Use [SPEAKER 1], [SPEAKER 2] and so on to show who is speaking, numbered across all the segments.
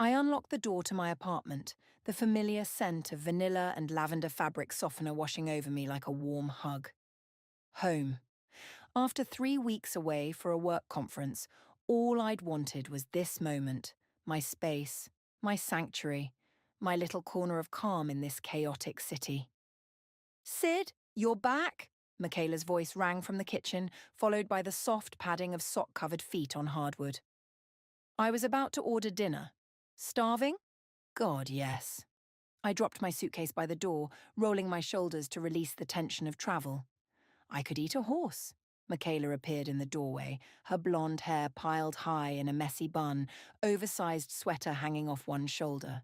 [SPEAKER 1] I unlocked the door to my apartment, the familiar scent of vanilla and lavender fabric softener washing over me like a warm hug. Home. After 3 weeks away for a work conference, all I'd wanted was this moment, my space, my sanctuary, my little corner of calm in this chaotic city. Sid, you're back? Michaela's voice rang from the kitchen, followed by the soft padding of sock-covered feet on hardwood. I was about to order dinner. Starving? God, yes. I dropped my suitcase by the door, rolling my shoulders to release the tension of travel. I could eat a horse. Michaela appeared in the doorway, her blonde hair piled high in a messy bun, oversized sweater hanging off one shoulder.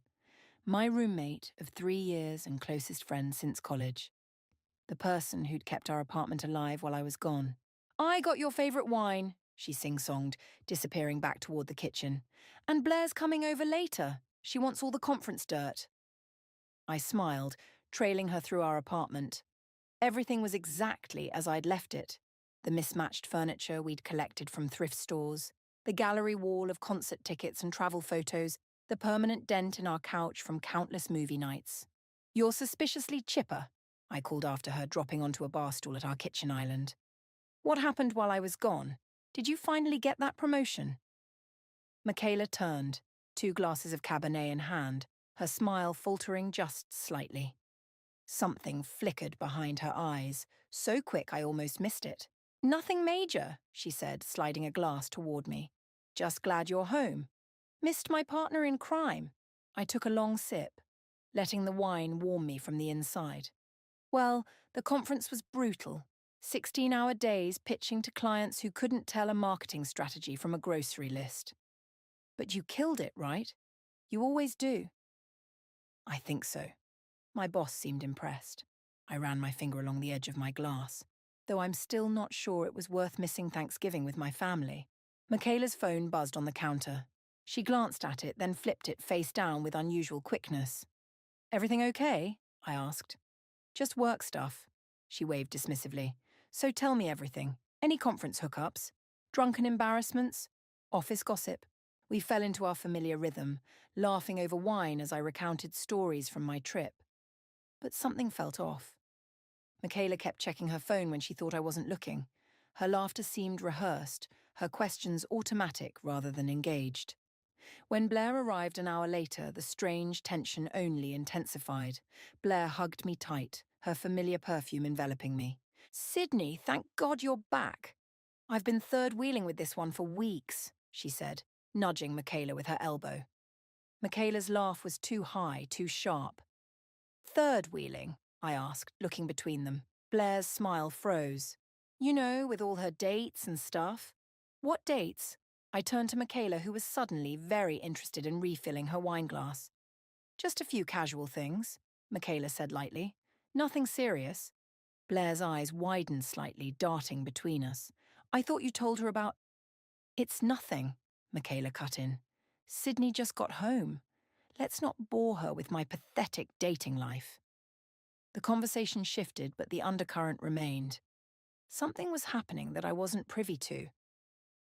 [SPEAKER 1] My roommate of 3 years and closest friend since college. The person who'd kept our apartment alive while I was gone. I got your favourite wine, she sing-songed, disappearing back toward the kitchen. And Blair's coming over later. She wants all the conference dirt. I smiled, trailing her through our apartment. Everything was exactly as I'd left it. The mismatched furniture we'd collected from thrift stores, the gallery wall of concert tickets and travel photos, the permanent dent in our couch from countless movie nights. You're suspiciously chipper, I called after her, dropping onto a bar stool at our kitchen island. What happened while I was gone? Did you finally get that promotion? Michaela turned, 2 glasses of Cabernet in hand, her smile faltering just slightly. Something flickered behind her eyes, so quick I almost missed it. Nothing major, she said, sliding a glass toward me. Just glad you're home. Missed my partner in crime. I took a long sip, letting the wine warm me from the inside. Well, the conference was brutal. 16-hour days pitching to clients who couldn't tell a marketing strategy from a grocery list. But you killed it, right? You always do. I think so. My boss seemed impressed. I ran my finger along the edge of my glass, though I'm still not sure it was worth missing Thanksgiving with my family. Michaela's phone buzzed on the counter. She glanced at it, then flipped it face down with unusual quickness. Everything okay? I asked. Just work stuff. She waved dismissively. So tell me everything. Any conference hookups? Drunken embarrassments? Office gossip? We fell into our familiar rhythm, laughing over wine as I recounted stories from my trip. But something felt off. Michaela kept checking her phone when she thought I wasn't looking. Her laughter seemed rehearsed, her questions automatic rather than engaged. When Blair arrived an hour later, the strange tension only intensified. Blair hugged me tight, her familiar perfume enveloping me. Sydney, thank God you're back. I've been third-wheeling with this one for weeks, she said, nudging Michaela with her elbow. Michaela's laugh was too high, too sharp. Third-wheeling? I asked, looking between them. Blair's smile froze. You know, with all her dates and stuff. What dates? I turned to Michaela, who was suddenly very interested in refilling her wineglass. Just a few casual things, Michaela said lightly. Nothing serious. Blair's eyes widened slightly, darting between us. I thought you told her about... It's nothing, Michaela cut in. Sydney just got home. Let's not bore her with my pathetic dating life. The conversation shifted, but the undercurrent remained. Something was happening that I wasn't privy to.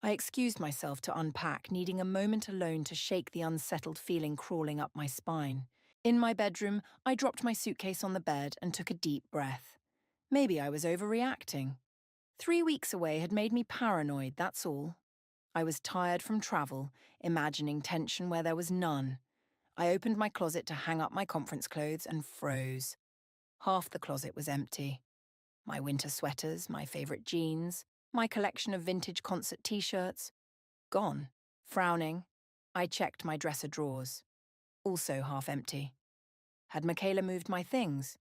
[SPEAKER 1] I excused myself to unpack, needing a moment alone to shake the unsettled feeling crawling up my spine. In my bedroom, I dropped my suitcase on the bed and took a deep breath. Maybe I was overreacting. 3 weeks away had made me paranoid, that's all. I was tired from travel, imagining tension where there was none. I opened my closet to hang up my conference clothes and froze. Half the closet was empty. My winter sweaters, my favourite jeans, my collection of vintage concert t-shirts. Gone. Frowning, I checked my dresser drawers. Also half empty. Had Michaela moved my things?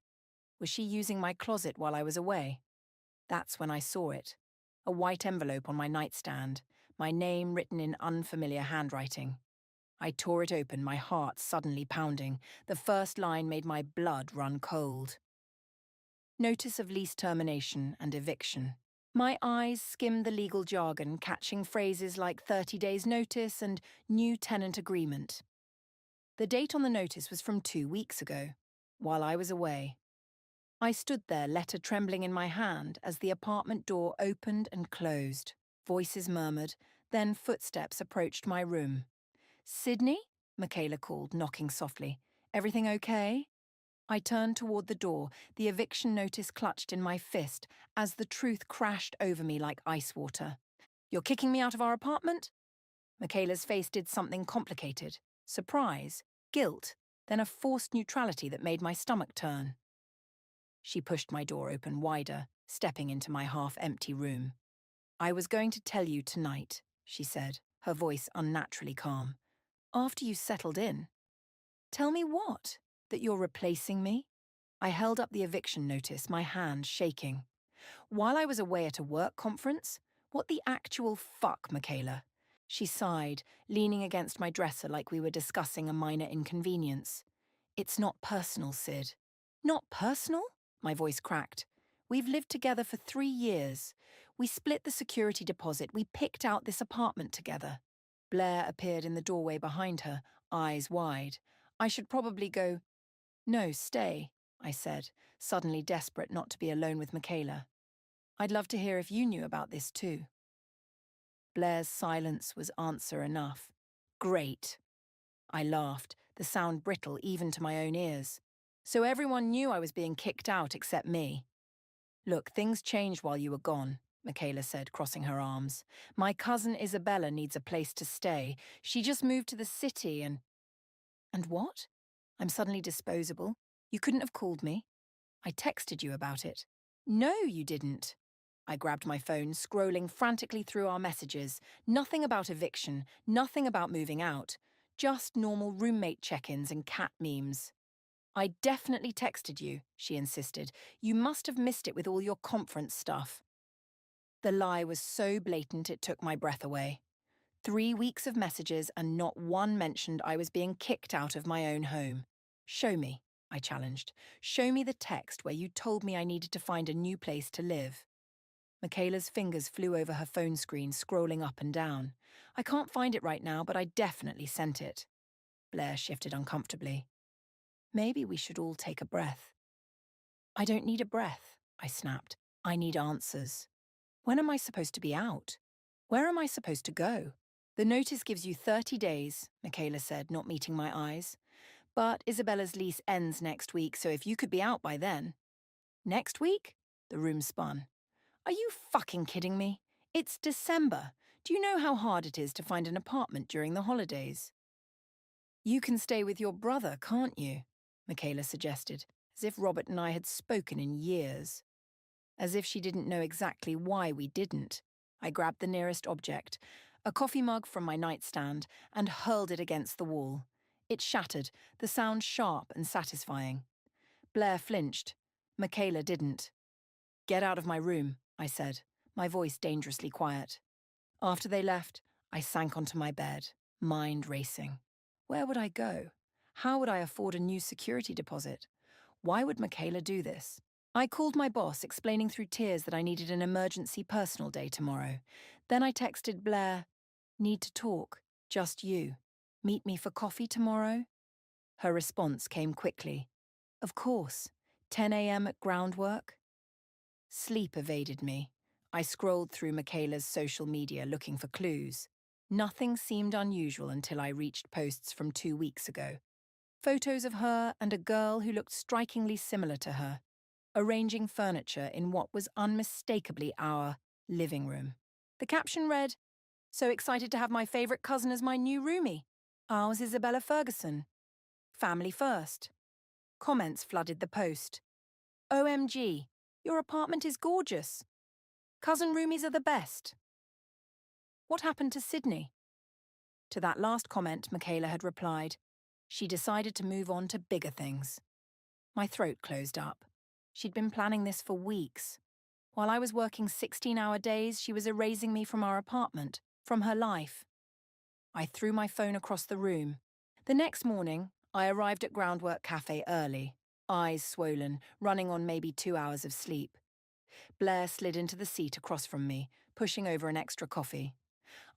[SPEAKER 1] Was she using my closet while I was away? That's when I saw it. A white envelope on my nightstand, my name written in unfamiliar handwriting. I tore it open, my heart suddenly pounding. The first line made my blood run cold. Notice of lease termination and eviction. My eyes skimmed the legal jargon, catching phrases like 30 days notice and new tenant agreement. The date on the notice was from 2 weeks ago, while I was away. I stood there, letter trembling in my hand, as the apartment door opened and closed. Voices murmured, then footsteps approached my room. Sydney? Michaela called, knocking softly. Everything okay? I turned toward the door, the eviction notice clutched in my fist, as the truth crashed over me like ice water. You're kicking me out of our apartment? Michaela's face did something complicated. Surprise, guilt, then a forced neutrality that made my stomach turn. She pushed my door open wider, stepping into my half-empty room. I was going to tell you tonight, she said, her voice unnaturally calm. After you settled in. Tell me what? That you're replacing me? I held up the eviction notice, my hand shaking. While I was away at a work conference? What the actual fuck, Michaela? She sighed, leaning against my dresser like we were discussing a minor inconvenience. It's not personal, Sid. Not personal? My voice cracked. We've lived together for 3 years. We split the security deposit. We picked out this apartment together. Blair appeared in the doorway behind her, eyes wide. I should probably go. No, stay, I said, suddenly desperate not to be alone with Michaela. I'd love to hear if you knew about this too. Blair's silence was answer enough. Great. I laughed, the sound brittle even to my own ears. So everyone knew I was being kicked out except me. Look, things changed while you were gone, Michaela said, crossing her arms. My cousin Isabella needs a place to stay. She just moved to the city and... And what? I'm suddenly disposable. You couldn't have called me. I texted you about it. No, you didn't. I grabbed my phone, scrolling frantically through our messages. Nothing about eviction, nothing about moving out. Just normal roommate check-ins and cat memes. I definitely texted you, she insisted. You must have missed it with all your conference stuff. The lie was so blatant it took my breath away. 3 weeks of messages and not one mentioned I was being kicked out of my own home. Show me, I challenged. Show me the text where you told me I needed to find a new place to live. Michaela's fingers flew over her phone screen, scrolling up and down. I can't find it right now, but I definitely sent it. Blair shifted uncomfortably. Maybe we should all take a breath. I don't need a breath, I snapped. I need answers. When am I supposed to be out? Where am I supposed to go? The notice gives you 30 days, Michaela said, not meeting my eyes. But Isabella's lease ends next week, so if you could be out by then. Next week? The room spun. Are you fucking kidding me? It's December. Do you know how hard it is to find an apartment during the holidays? You can stay with your brother, can't you? Michaela suggested, as if Robert and I had spoken in years. As if she didn't know exactly why we didn't. I grabbed the nearest object, a coffee mug from my nightstand, and hurled it against the wall. It shattered, the sound sharp and satisfying. Blair flinched. Michaela didn't. Get out of my room, I said, my voice dangerously quiet. After they left, I sank onto my bed, mind racing. Where would I go? How would I afford a new security deposit? Why would Michaela do this? I called my boss, explaining through tears that I needed an emergency personal day tomorrow. Then I texted Blair, need to talk, just you. Meet me for coffee tomorrow? Her response came quickly. Of course, 10 a.m. at groundwork? Sleep evaded me. I scrolled through Michaela's social media looking for clues. Nothing seemed unusual until I reached posts from 2 weeks ago. Photos of her and a girl who looked strikingly similar to her, arranging furniture in what was unmistakably our living room. The caption read, "So excited to have my favourite cousin as my new roomie. Ours Isabella Ferguson. Family first." Comments flooded the post. OMG, your apartment is gorgeous. Cousin roomies are the best. What happened to Sydney? To that last comment, Michaela had replied, she decided to move on to bigger things. My throat closed up. She'd been planning this for weeks. While I was working 16-hour days, she was erasing me from our apartment, from her life. I threw my phone across the room. The next morning, I arrived at Groundwork Cafe early, eyes swollen, running on maybe 2 hours of sleep. Blair slid into the seat across from me, pushing over an extra coffee.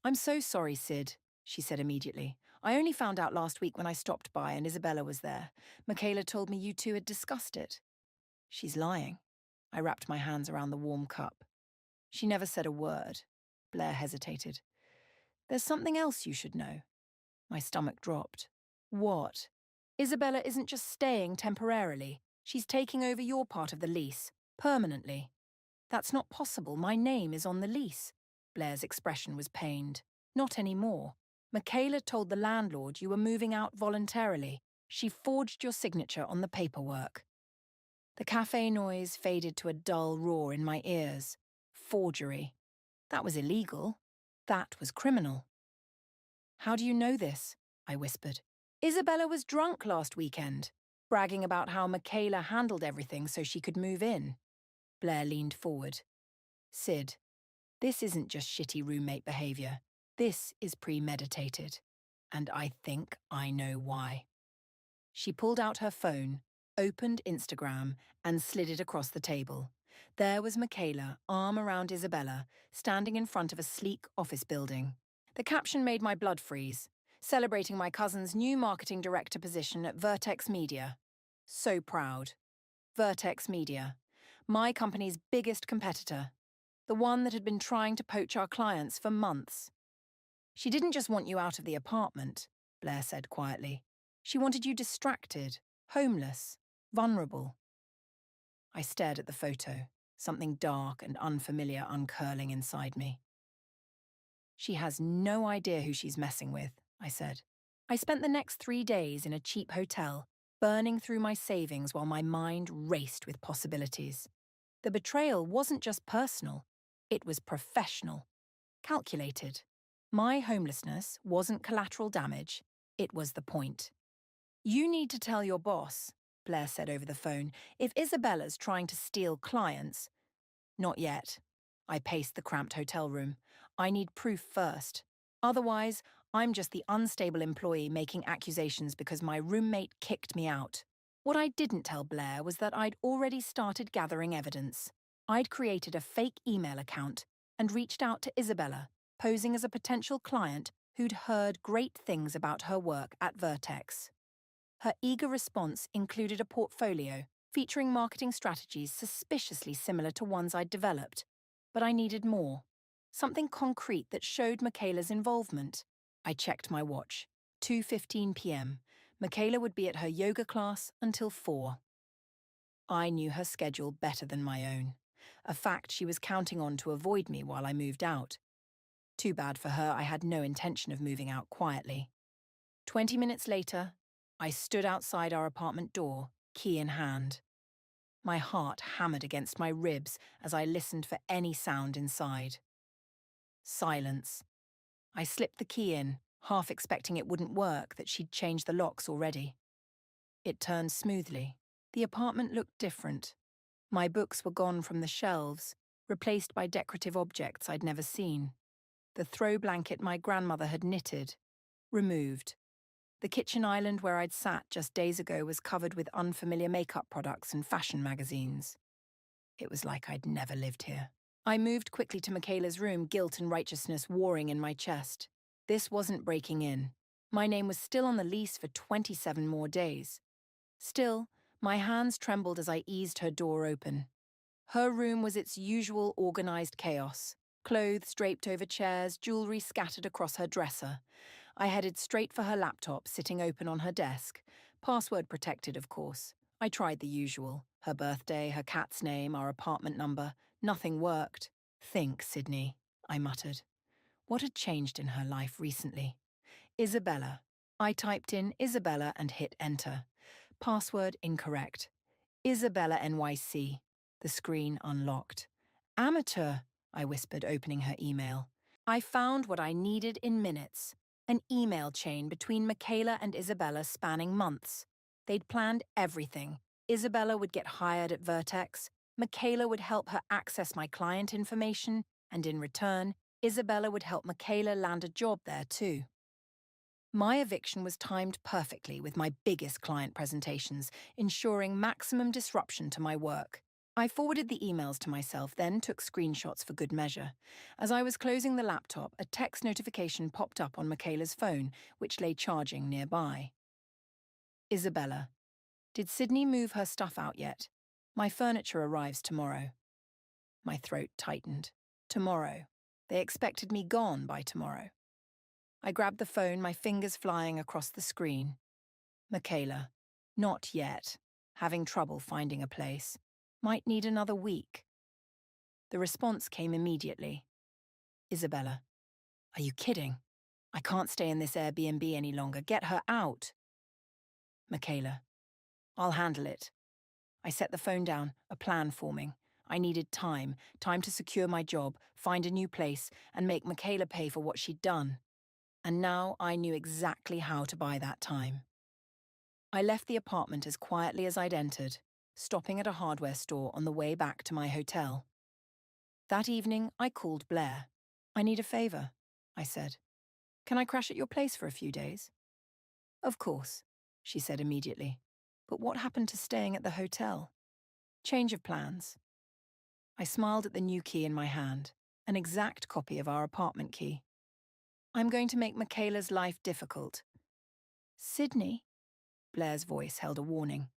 [SPEAKER 1] I'm so sorry, Sid, she said immediately. I only found out last week when I stopped by and Isabella was there. Michaela told me you two had discussed it. She's lying. I wrapped my hands around the warm cup. She never said a word. Blair hesitated. There's something else you should know. My stomach dropped. What? Isabella isn't just staying temporarily. She's taking over your part of the lease, permanently. That's not possible. My name is on the lease. Blair's expression was pained. Not anymore. Michaela told the landlord you were moving out voluntarily. She forged your signature on the paperwork. The cafe noise faded to a dull roar in my ears. Forgery. That was illegal. That was criminal. How do you know this? I whispered. Isabella was drunk last weekend, bragging about how Michaela handled everything so she could move in. Blair leaned forward. Sid, this isn't just shitty roommate behavior. This is premeditated. And I think I know why. She pulled out her phone, opened Instagram, and slid it across the table. There was Michaela, arm around Isabella, standing in front of a sleek office building. The caption made my blood freeze, celebrating my cousin's new marketing director position at Vertex Media. So proud. Vertex Media, my company's biggest competitor, the one that had been trying to poach our clients for months. She didn't just want you out of the apartment, Blair said quietly. She wanted you distracted, homeless, vulnerable. I stared at the photo, something dark and unfamiliar uncurling inside me. She has no idea who she's messing with, I said. I spent the next 3 days in a cheap hotel, burning through my savings while my mind raced with possibilities. The betrayal wasn't just personal, it was professional, calculated. My homelessness wasn't collateral damage, it was the point. You need to tell your boss, Blair said over the phone, if Isabella's trying to steal clients. Not yet. I paced the cramped hotel room. I need proof first. Otherwise, I'm just the unstable employee making accusations because my roommate kicked me out. What I didn't tell Blair was that I'd already started gathering evidence. I'd created a fake email account and reached out to Isabella, posing as a potential client who'd heard great things about her work at Vertex. Her eager response included a portfolio featuring marketing strategies suspiciously similar to ones I'd developed. But I needed more. Something concrete that showed Michaela's involvement. I checked my watch. 2:15 p.m. Michaela would be at her yoga class until 4. I knew her schedule better than my own, a fact she was counting on to avoid me while I moved out. Too bad for her, I had no intention of moving out quietly. 20 minutes later, I stood outside our apartment door, key in hand. My heart hammered against my ribs as I listened for any sound inside. Silence. I slipped the key in, half expecting it wouldn't work, that she'd changed the locks already. It turned smoothly. The apartment looked different. My books were gone from the shelves, replaced by decorative objects I'd never seen. The throw blanket my grandmother had knitted, removed. The kitchen island where I'd sat just days ago was covered with unfamiliar makeup products and fashion magazines. It was like I'd never lived here. I moved quickly to Michaela's room, guilt and righteousness warring in my chest. This wasn't breaking in. My name was still on the lease for 27 more days. Still, my hands trembled as I eased her door open. Her room was its usual organized chaos. Clothes draped over chairs, jewelry scattered across her dresser. I headed straight for her laptop sitting open on her desk. Password protected, of course. I tried the usual. Her birthday, her cat's name, our apartment number. Nothing worked. Think, Sydney, I muttered. What had changed in her life recently? Isabella. I typed in Isabella and hit enter. Password incorrect. Isabella NYC. The screen unlocked. Amateur, I whispered, opening her email. I found what I needed in minutes. An email chain between Michaela and Isabella spanning months. They'd planned everything. Isabella would get hired at Vertex. Michaela would help her access my client information. And in return, Isabella would help Michaela land a job there too. My eviction was timed perfectly with my biggest client presentations, ensuring maximum disruption to my work. I forwarded the emails to myself, then took screenshots for good measure. As I was closing the laptop, a text notification popped up on Michaela's phone, which lay charging nearby. Isabella. Did Sydney move her stuff out yet? My furniture arrives tomorrow. My throat tightened. Tomorrow. They expected me gone by tomorrow. I grabbed the phone, my fingers flying across the screen. Michaela. Not yet. Having trouble finding a place. Might need another week. The response came immediately. Isabella. Are you kidding? I can't stay in this Airbnb any longer. Get her out. Michaela. I'll handle it. I set the phone down, a plan forming. I needed time to secure my job, find a new place, and make Michaela pay for what she'd done. And now I knew exactly how to buy that time. I left the apartment as quietly as I'd entered, stopping at a hardware store on the way back to my hotel. That evening, I called Blair. I need a favor, I said. Can I crash at your place for a few days? Of course, she said immediately. But what happened to staying at the hotel? Change of plans. I smiled at the new key in my hand, an exact copy of our apartment key. I'm going to make Michaela's life difficult. Sydney? Blair's voice held a warning.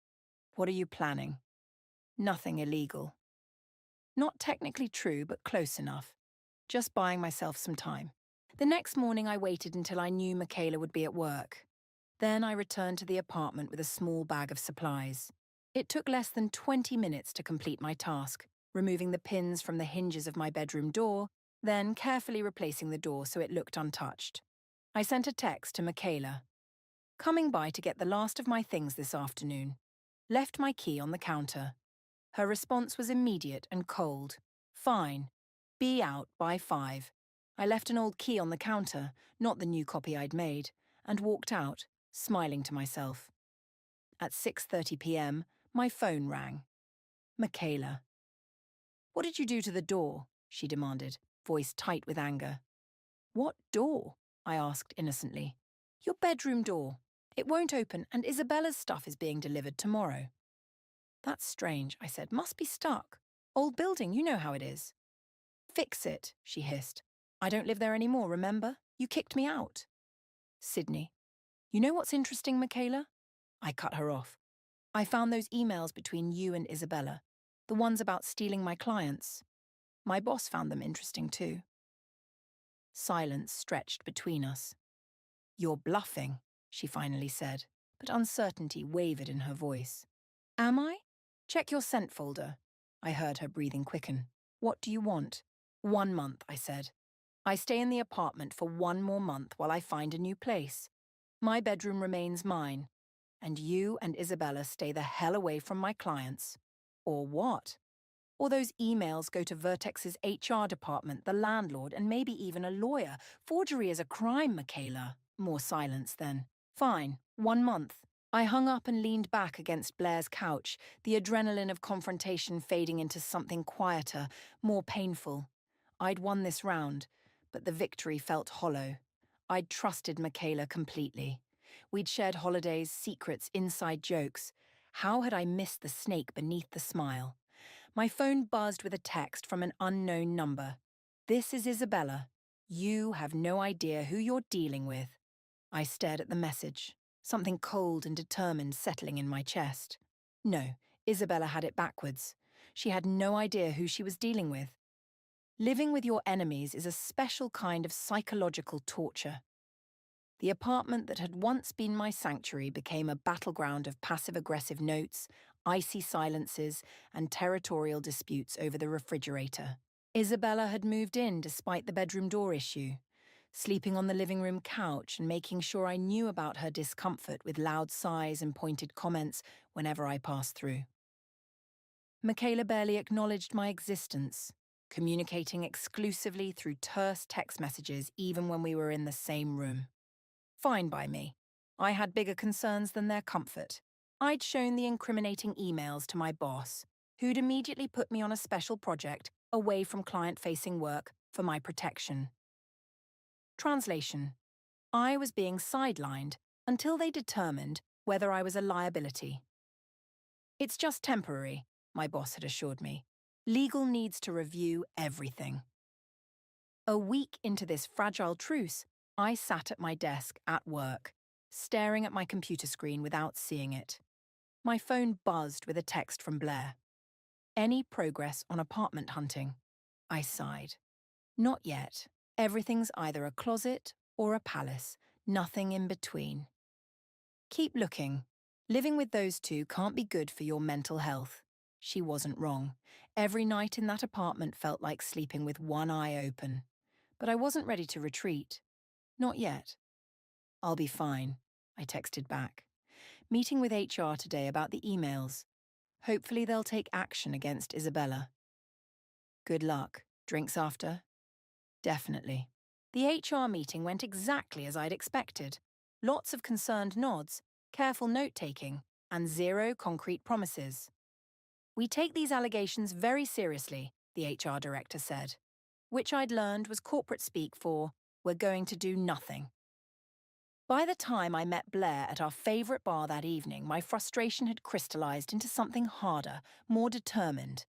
[SPEAKER 1] What are you planning? Nothing illegal. Not technically true, but close enough. Just buying myself some time. The next morning I waited until I knew Michaela would be at work. Then I returned to the apartment with a small bag of supplies. It took less than 20 minutes to complete my task, removing the pins from the hinges of my bedroom door, then carefully replacing the door so it looked untouched. I sent a text to Michaela. Coming by to get the last of my things this afternoon. Left my key on the counter. Her response was immediate and cold. Fine. Be out by 5. I left an old key on the counter, not the new copy I'd made, and walked out, smiling to myself. At 6:30 p.m., my phone rang. Michaela. What did you do to the door? She demanded, voice tight with anger. What door? I asked innocently. Your bedroom door. It won't open, and Isabella's stuff is being delivered tomorrow. That's strange, I said. Must be stuck. Old building, you know how it is. Fix it, she hissed. I don't live there anymore, remember? You kicked me out. Sydney. You know what's interesting, Michaela? I cut her off. I found those emails between you and Isabella, the ones about stealing my clients. My boss found them interesting too. Silence stretched between us. You're bluffing, she finally said, but uncertainty wavered in her voice. Am I? Check your sent folder. I heard her breathing quicken. What do you want? 1 month, I said. I stay in the apartment for 1 more month while I find a new place. My bedroom remains mine, and you and Isabella stay the hell away from my clients. Or what? Or those emails go to Vertex's HR department, the landlord, and maybe even a lawyer. Forgery is a crime, Michaela. More silence then. Fine, 1 month. I hung up and leaned back against Blair's couch, the adrenaline of confrontation fading into something quieter, more painful. I'd won this round, but the victory felt hollow. I'd trusted Michaela completely. We'd shared holidays, secrets, inside jokes. How had I missed the snake beneath the smile? My phone buzzed with a text from an unknown number. This is Isabella. You have no idea who you're dealing with. I stared at the message, something cold and determined settling in my chest. No, Isabella had it backwards. She had no idea who she was dealing with. Living with your enemies is a special kind of psychological torture. The apartment that had once been my sanctuary became a battleground of passive-aggressive notes, icy silences, and territorial disputes over the refrigerator. Isabella had moved in despite the bedroom door issue, sleeping on the living room couch and making sure I knew about her discomfort with loud sighs and pointed comments whenever I passed through. Michaela barely acknowledged my existence, communicating exclusively through terse text messages even when we were in the same room. Fine by me. I had bigger concerns than their comfort. I'd shown the incriminating emails to my boss, who'd immediately put me on a special project away from client-facing work for my protection. Translation. I was being sidelined until they determined whether I was a liability. It's just temporary, my boss had assured me. Legal needs to review everything. A week into this fragile truce, I sat at my desk at work, staring at my computer screen without seeing it. My phone buzzed with a text from Blair. Any progress on apartment hunting? I sighed. Not yet. Everything's either a closet or a palace, nothing in between. Keep looking. Living with those two can't be good for your mental health. She wasn't wrong. Every night in that apartment felt like sleeping with one eye open. But I wasn't ready to retreat. Not yet. I'll be fine, I texted back. Meeting with HR today about the emails. Hopefully they'll take action against Isabella. Good luck. Drinks after? Definitely. The HR meeting went exactly as I'd expected. Lots of concerned nods, careful note-taking, and zero concrete promises. We take these allegations very seriously, the HR director said, which I'd learned was corporate speak for, we're going to do nothing. By the time I met Blair at our favourite bar that evening, my frustration had crystallised into something harder, more determined.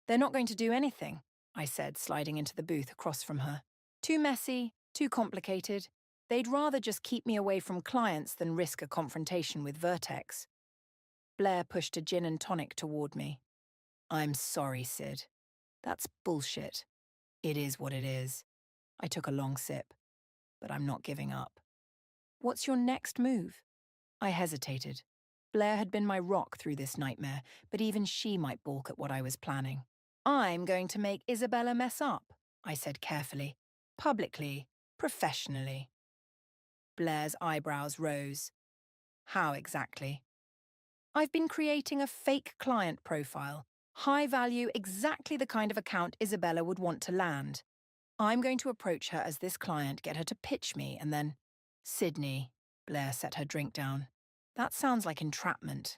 [SPEAKER 1] They're not going to do anything, I said, sliding into the booth across from her. Too messy, too complicated. They'd rather just keep me away from clients than risk a confrontation with Vertex. Blair pushed a gin and tonic toward me. I'm sorry, Sid. That's bullshit. It is what it is. I took a long sip. But I'm not giving up. What's your next move? I hesitated. Blair had been my rock through this nightmare, but even she might balk at what I was planning. I'm going to make Isabella mess up, I said carefully. Publicly, professionally. Blair's eyebrows rose. How exactly? I've been creating a fake client profile. High value, exactly the kind of account Isabella would want to land. I'm going to approach her as this client, get her to pitch me, and then... Sydney, Blair set her drink down. That sounds like entrapment.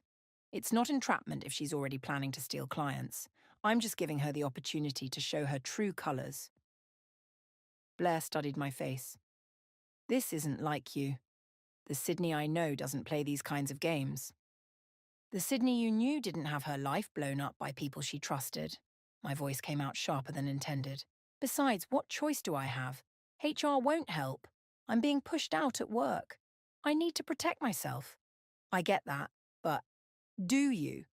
[SPEAKER 1] It's not entrapment if she's already planning to steal clients. I'm just giving her the opportunity to show her true colours. Blair studied my face. This isn't like you. The Sydney I know doesn't play these kinds of games. The Sydney you knew didn't have her life blown up by people she trusted. My voice came out sharper than intended. Besides, what choice do I have? HR won't help. I'm being pushed out at work. I need to protect myself. I get that, but do you?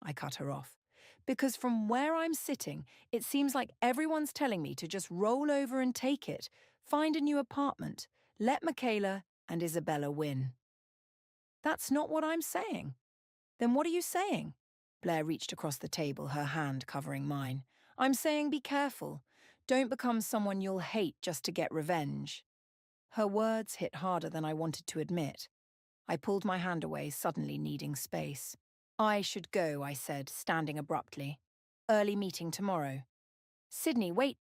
[SPEAKER 1] I cut her off. Because from where I'm sitting, it seems like everyone's telling me to just roll over and take it, find a new apartment, let Michaela and Isabella win. That's not what I'm saying. Then what are you saying? Blair reached across the table, her hand covering mine. I'm saying be careful. Don't become someone you'll hate just to get revenge. Her words hit harder than I wanted to admit. I pulled my hand away, suddenly needing space. I should go, I said, standing abruptly. Early meeting tomorrow. Sydney, wait.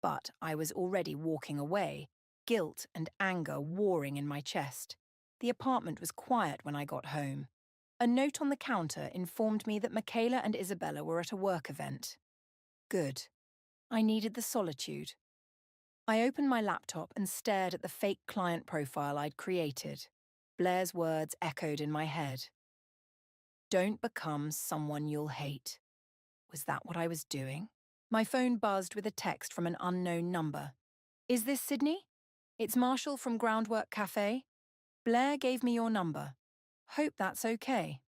[SPEAKER 1] But I was already walking away, guilt and anger warring in my chest. The apartment was quiet when I got home. A note on the counter informed me that Michaela and Isabella were at a work event. Good. I needed the solitude. I opened my laptop and stared at the fake client profile I'd created. Blair's words echoed in my head. Don't become someone you'll hate. Was that what I was doing? My phone buzzed with a text from an unknown number. Is this Sydney? It's Marshall from Groundwork Cafe. Blair gave me your number. Hope that's okay.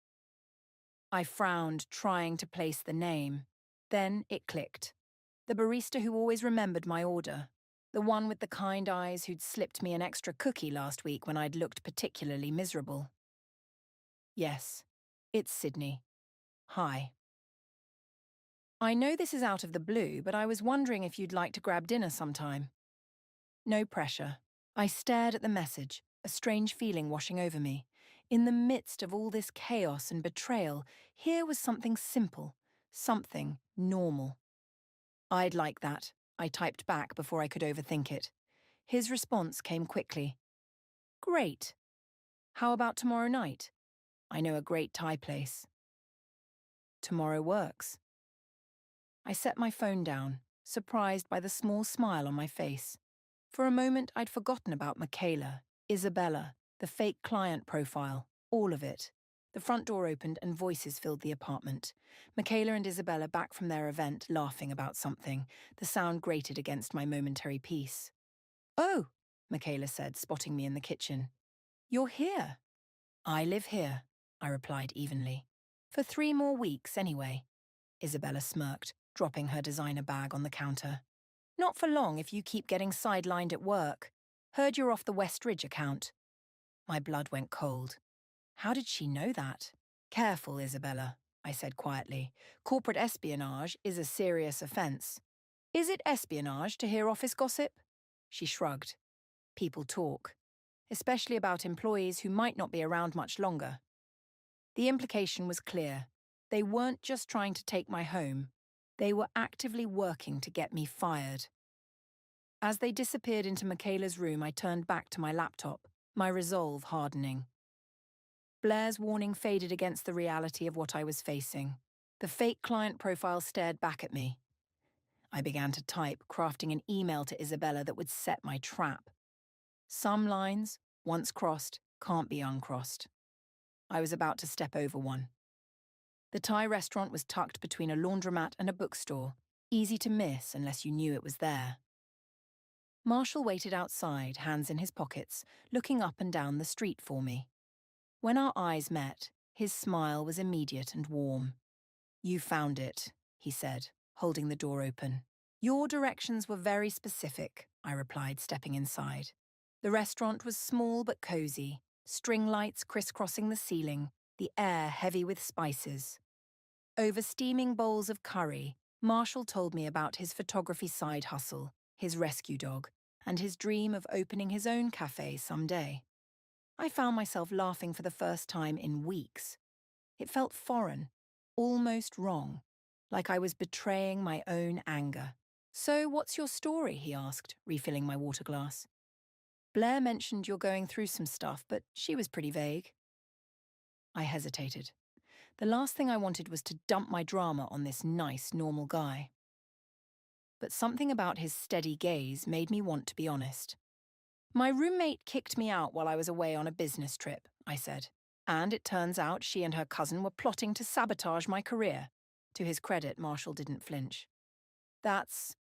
[SPEAKER 1] I frowned, trying to place the name. Then it clicked. The barista who always remembered my order. The one with the kind eyes who'd slipped me an extra cookie last week when I'd looked particularly miserable. Yes, it's Sydney. Hi. I know this is out of the blue, but I was wondering if you'd like to grab dinner sometime. No pressure. I stared at the message, a strange feeling washing over me. In the midst of all this chaos and betrayal, here was something simple, something normal. I'd like that, I typed back before I could overthink it. His response came quickly. Great. How about tomorrow night? I know a great Thai place. Tomorrow works. I set my phone down, surprised by the small smile on my face. For a moment, I'd forgotten about Michaela, Isabella, the fake client profile, all of it. The front door opened and voices filled the apartment. Michaela and Isabella back from their event, laughing about something. The sound grated against my momentary peace. Oh, Michaela said, spotting me in the kitchen. You're here. I live here, I replied evenly. For 3 more weeks, anyway. Isabella smirked, dropping her designer bag on the counter. Not for long if you keep getting sidelined at work. Heard you're off the Westridge account. My blood went cold. How did she know that? Careful, Isabella, I said quietly. Corporate espionage is a serious offence. Is it espionage to hear office gossip? She shrugged. People talk, especially about employees who might not be around much longer. The implication was clear. They weren't just trying to take my home. They were actively working to get me fired. As they disappeared into Michaela's room, I turned back to my laptop, my resolve hardening. Blair's warning faded against the reality of what I was facing. The fake client profile stared back at me. I began to type, crafting an email to Isabella that would set my trap. Some lines, once crossed, can't be uncrossed. I was about to step over one. The Thai restaurant was tucked between a laundromat and a bookstore, easy to miss unless you knew it was there. Marshall waited outside, hands in his pockets, looking up and down the street for me. When our eyes met, his smile was immediate and warm. You found it, he said, holding the door open. Your directions were very specific, I replied, stepping inside. The restaurant was small but cozy, string lights crisscrossing the ceiling, the air heavy with spices. Over steaming bowls of curry, Marshall told me about his photography side hustle, his rescue dog, and his dream of opening his own cafe someday. I found myself laughing for the first time in weeks. It felt foreign, almost wrong, like I was betraying my own anger. So what's your story, he asked, refilling my water glass. Blair mentioned you're going through some stuff, but she was pretty vague. I hesitated. The last thing I wanted was to dump my drama on this nice, normal guy. But something about his steady gaze made me want to be honest. My roommate kicked me out while I was away on a business trip, I said. And it turns out she and her cousin were plotting to sabotage my career. To his credit, Marshall didn't flinch. That's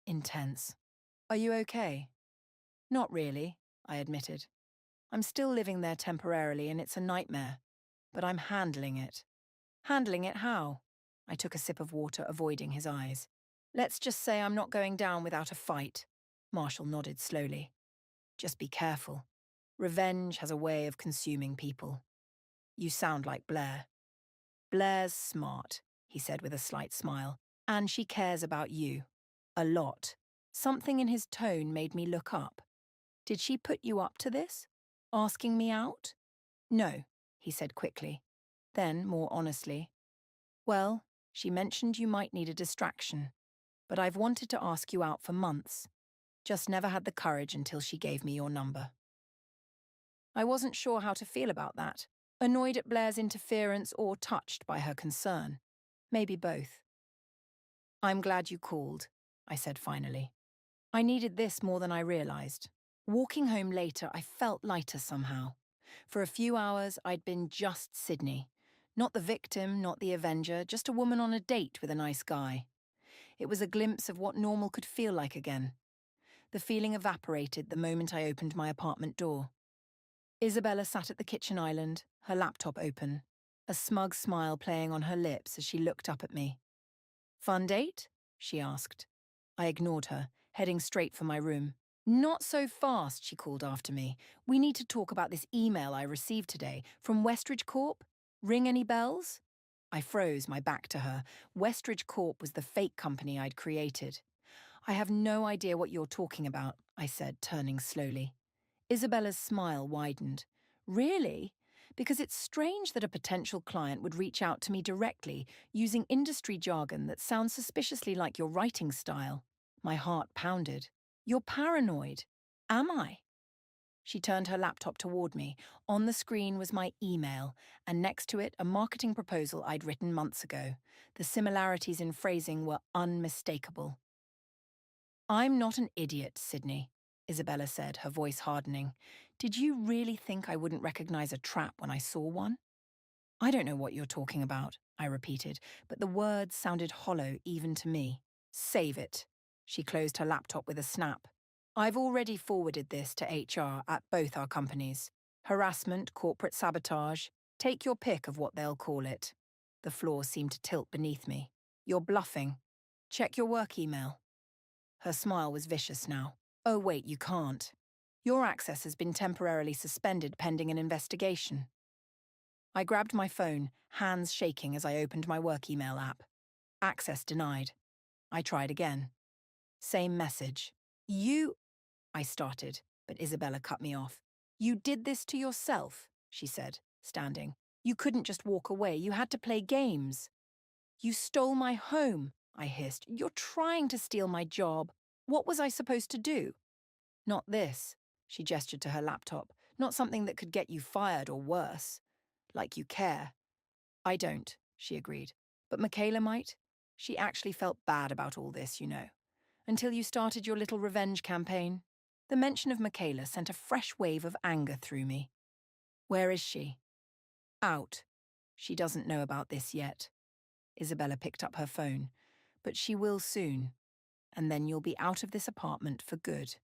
[SPEAKER 1] intense. Are you okay? Not really, I admitted. I'm still living there temporarily and it's a nightmare. But I'm handling it. Handling it how? I took a sip of water, avoiding his eyes. Let's just say I'm not going down without a fight. Marshall nodded slowly. Just be careful. Revenge has a way of consuming people. You sound like Blair. Blair's smart, he said with a slight smile, and she cares about you. A lot. Something in his tone made me look up. Did she put you up to this? Asking me out? No, he said quickly. Then, more honestly, well, she mentioned you might need a distraction, but I've wanted to ask you out for months. Just never had the courage until she gave me your number. I wasn't sure how to feel about that, annoyed at Blair's interference or touched by her concern. Maybe both. I'm glad you called, I said finally. I needed this more than I realized. Walking home later, I felt lighter somehow. For a few hours, I'd been just Sydney. Not the victim, not the avenger, just a woman on a date with a nice guy. It was a glimpse of what normal could feel like again. The feeling evaporated the moment I opened my apartment door. Isabella sat at the kitchen island, her laptop open, a smug smile playing on her lips as she looked up at me. Fun date? She asked. I ignored her, heading straight for my room. Not so fast, she called after me. We need to talk about this email I received today from Westridge Corp. Ring any bells? I froze, my back to her. Westridge Corp was the fake company I'd created. I have no idea what you're talking about, I said, turning slowly. Isabella's smile widened. Really? Because it's strange that a potential client would reach out to me directly, using industry jargon that sounds suspiciously like your writing style. My heart pounded. You're paranoid. Am I? She turned her laptop toward me. On the screen was my email, and next to it a marketing proposal I'd written months ago. The similarities in phrasing were unmistakable. I'm not an idiot, Sydney, Isabella said, her voice hardening. Did you really think I wouldn't recognize a trap when I saw one? I don't know what you're talking about, I repeated, but the words sounded hollow even to me. Save it. She closed her laptop with a snap. I've already forwarded this to HR at both our companies. Harassment, corporate sabotage. Take your pick of what they'll call it. The floor seemed to tilt beneath me. You're bluffing. Check your work email. Her smile was vicious now. Oh, wait, you can't. Your access has been temporarily suspended pending an investigation. I grabbed my phone, hands shaking as I opened my work email app. Access denied. I tried again. Same message. I started, but Isabella cut me off. You did this to yourself, she said, standing. You couldn't just walk away. You had to play games. You stole my home, I hissed. You're trying to steal my job. What was I supposed to do? Not this, she gestured to her laptop. Not something that could get you fired or worse. Like you care. I don't, she agreed. But Michaela might. She actually felt bad about all this, you know. Until you started your little revenge campaign. The mention of Michaela sent a fresh wave of anger through me. Where is she? Out. She doesn't know about this yet. Isabella picked up her phone. But she will soon. And then you'll be out of this apartment for good.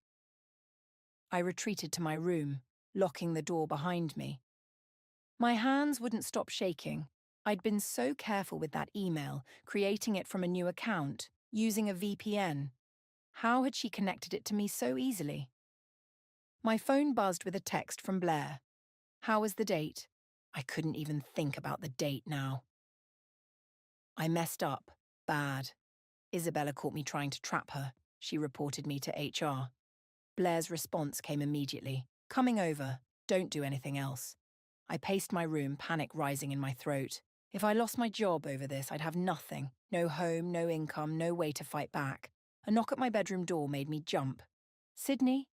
[SPEAKER 1] I retreated to my room, locking the door behind me. My hands wouldn't stop shaking. I'd been so careful with that email, creating it from a new account, using a VPN. How had she connected it to me so easily? My phone buzzed with a text from Blair. How was the date? I couldn't even think about the date now. I messed up. Bad. Isabella caught me trying to trap her. She reported me to HR. Blair's response came immediately. Coming over. Don't do anything else. I paced my room, panic rising in my throat. If I lost my job over this, I'd have nothing. No home, no income, no way to fight back. A knock at my bedroom door made me jump. Sydney?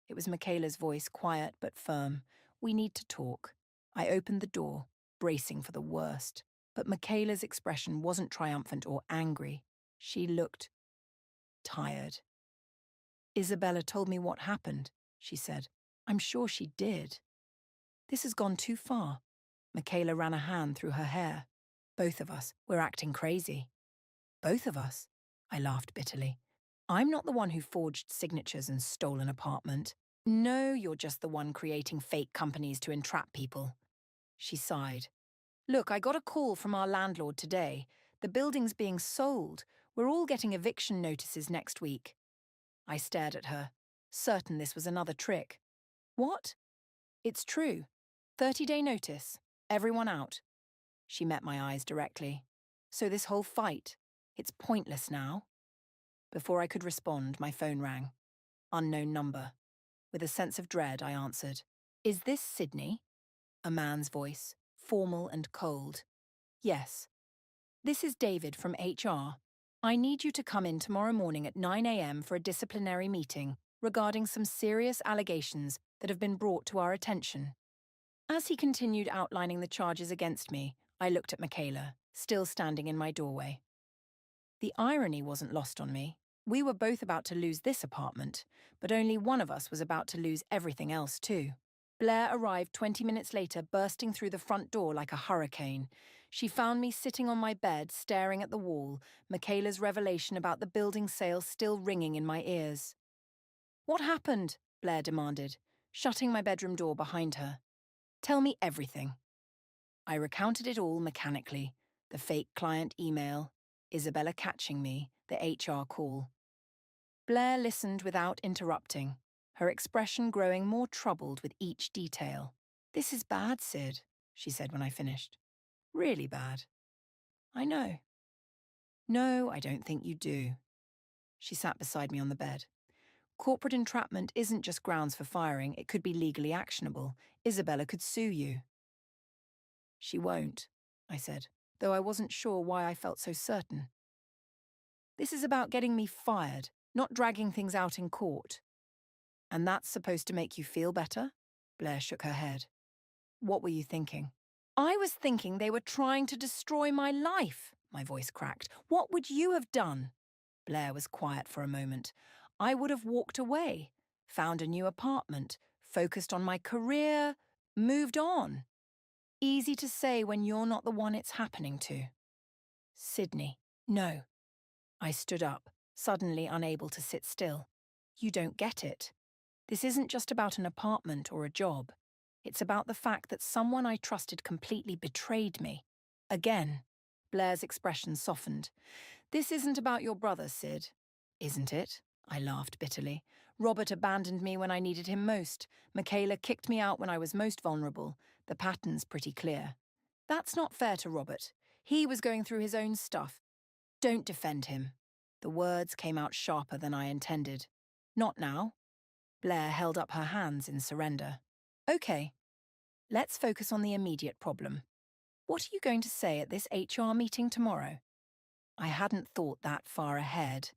[SPEAKER 1] It was Michaela's voice, quiet but firm. We need to talk. I opened the door, bracing for the worst. But Michaela's expression wasn't triumphant or angry. She looked tired. Isabella told me what happened, she said. I'm sure she did. This has gone too far. Michaela ran a hand through her hair. Both of us, we're acting crazy. Both of us? I laughed bitterly. I'm not the one who forged signatures and stole an apartment. No, you're just the one creating fake companies to entrap people. She sighed. Look, I got a call from our landlord today. The building's being sold. We're all getting eviction notices next week. I stared at her, certain this was another trick. What? It's true. 30-day notice. Everyone out. She met my eyes directly. So this whole fight, it's pointless now? Before I could respond, my phone rang. Unknown number. With a sense of dread, I answered. Is this Sydney? A man's voice, formal and cold. Yes. This is David from HR. I need you to come in tomorrow morning at 9 a.m. for a disciplinary meeting regarding some serious allegations that have been brought to our attention. As he continued outlining the charges against me, I looked at Michaela, still standing in my doorway. The irony wasn't lost on me. We were both about to lose this apartment, but only one of us was about to lose everything else too. Blair arrived 20 minutes later, bursting through the front door like a hurricane. She found me sitting on my bed, staring at the wall, Michaela's revelation about the building sale still ringing in my ears. What happened? Blair demanded, shutting my bedroom door behind her. Tell me everything. I recounted it all mechanically. The fake client email, Isabella catching me, the HR call. Blair listened without interrupting, her expression growing more troubled with each detail. This is bad, Sid, she said when I finished. Really bad. I know. No, I don't think you do. She sat beside me on the bed. Corporate entrapment isn't just grounds for firing, it could be legally actionable. Isabella could sue you. She won't, I said, though I wasn't sure why I felt so certain. This is about getting me fired, not dragging things out in court. And that's supposed to make you feel better? Blair shook her head. What were you thinking? I was thinking they were trying to destroy my life, my voice cracked. What would you have done? Blair was quiet for a moment. I would have walked away, found a new apartment, focused on my career, moved on. Easy to say when you're not the one it's happening to. Sydney, no. I stood up, suddenly unable to sit still. You don't get it. This isn't just about an apartment or a job. It's about the fact that someone I trusted completely betrayed me. Again, Blair's expression softened. This isn't about your brother, Sid. Isn't it? I laughed bitterly. Robert abandoned me when I needed him most. Michaela kicked me out when I was most vulnerable. The pattern's pretty clear. That's not fair to Robert. He was going through his own stuff. Don't defend him. The words came out sharper than I intended. Not now. Blair held up her hands in surrender. Okay, let's focus on the immediate problem. What are you going to say at this HR meeting tomorrow? I hadn't thought that far ahead.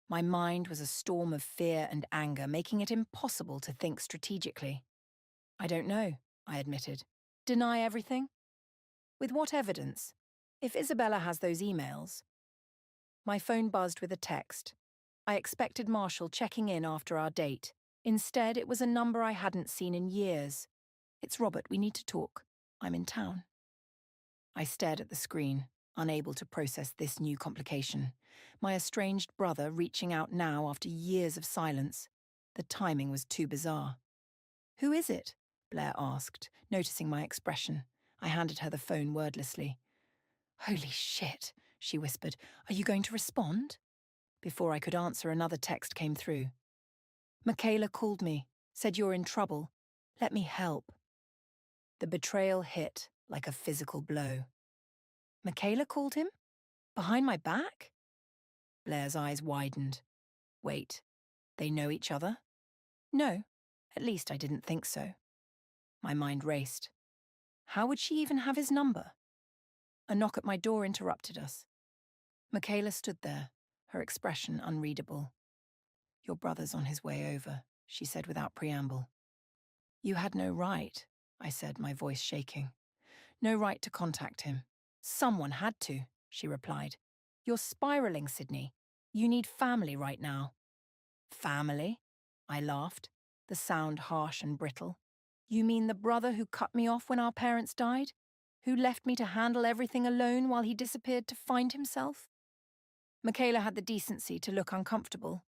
[SPEAKER 1] My mind was a storm of fear and anger, making it impossible to think strategically. I don't know, I admitted. Deny everything? With what evidence? If Isabella has those emails. My phone buzzed with a text. I expected Marshall checking in after our date. Instead, it was a number I hadn't seen in years. It's Robert, we need to talk. I'm in town. I stared at the screen, unable to process this new complication. My estranged brother reaching out now after years of silence. The timing was too bizarre. Who is it? Blair asked, noticing my expression. I handed her the phone wordlessly. Holy shit, she whispered. Are you going to respond? Before I could answer, another text came through. Michaela called me, said you're in trouble. Let me help. The betrayal hit like a physical blow. Michaela called him? Behind my back? Blair's eyes widened. Wait, they know each other? No, at least I didn't think so. My mind raced. How would she even have his number? A knock at my door interrupted us. Michaela stood there, her expression unreadable. Your brother's on his way over, she said without preamble. You had no right, I said, my voice shaking. No right to contact him. Someone had to, she replied. You're spiraling, Sydney. You need family right now. Family? I laughed, the sound harsh and brittle. You mean the brother who cut me off when our parents died? Who left me to handle everything alone while he disappeared to find himself? Michaela had the decency to look uncomfortable.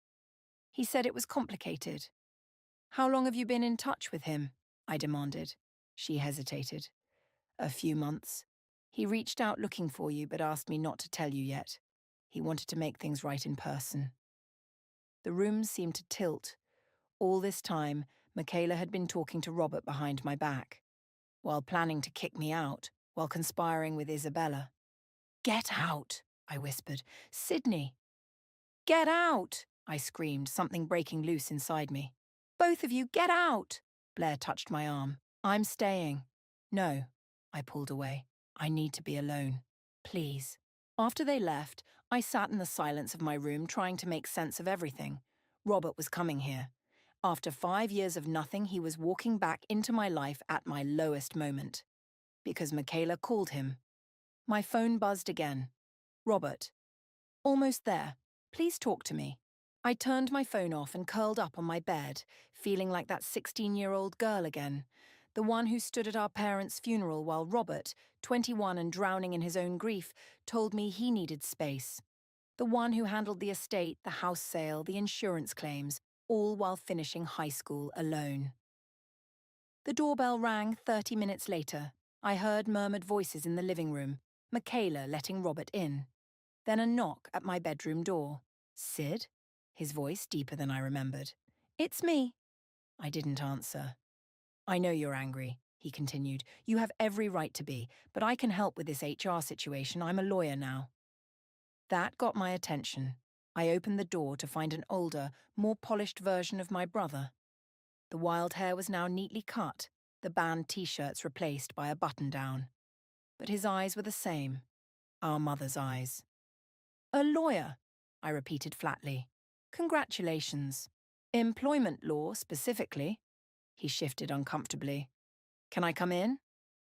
[SPEAKER 1] He said it was complicated. How long have you been in touch with him? I demanded. She hesitated. A few months. He reached out looking for you but asked me not to tell you yet. He wanted to make things right in person. The room seemed to tilt. All this time, Michaela had been talking to Robert behind my back, while planning to kick me out, while conspiring with Isabella. Get out, I whispered. Sydney. Get out, I screamed, something breaking loose inside me. Both of you, get out! Blair touched my arm. I'm staying. No, I pulled away. I need to be alone. Please. After they left, I sat in the silence of my room trying to make sense of everything. Robert was coming here. After 5 years of nothing, he was walking back into my life at my lowest moment. Because Michaela called him. My phone buzzed again. Robert. Almost there. Please talk to me. I turned my phone off and curled up on my bed, feeling like that 16-year-old girl again. The one who stood at our parents' funeral while Robert, 21 and drowning in his own grief, told me he needed space. The one who handled the estate, the house sale, the insurance claims, all while finishing high school alone. The doorbell rang 30 minutes later. I heard murmured voices in the living room, Michaela letting Robert in. Then a knock at my bedroom door. Sid? His voice deeper than I remembered. It's me. I didn't answer. I know you're angry, he continued. You have every right to be, but I can help with this HR situation. I'm a lawyer now. That got my attention. I opened the door to find an older, more polished version of my brother. The wild hair was now neatly cut, the band t-shirts replaced by a button-down. But his eyes were the same, our mother's eyes. A lawyer, I repeated flatly. Congratulations. Employment law, specifically. He shifted uncomfortably. Can I come in?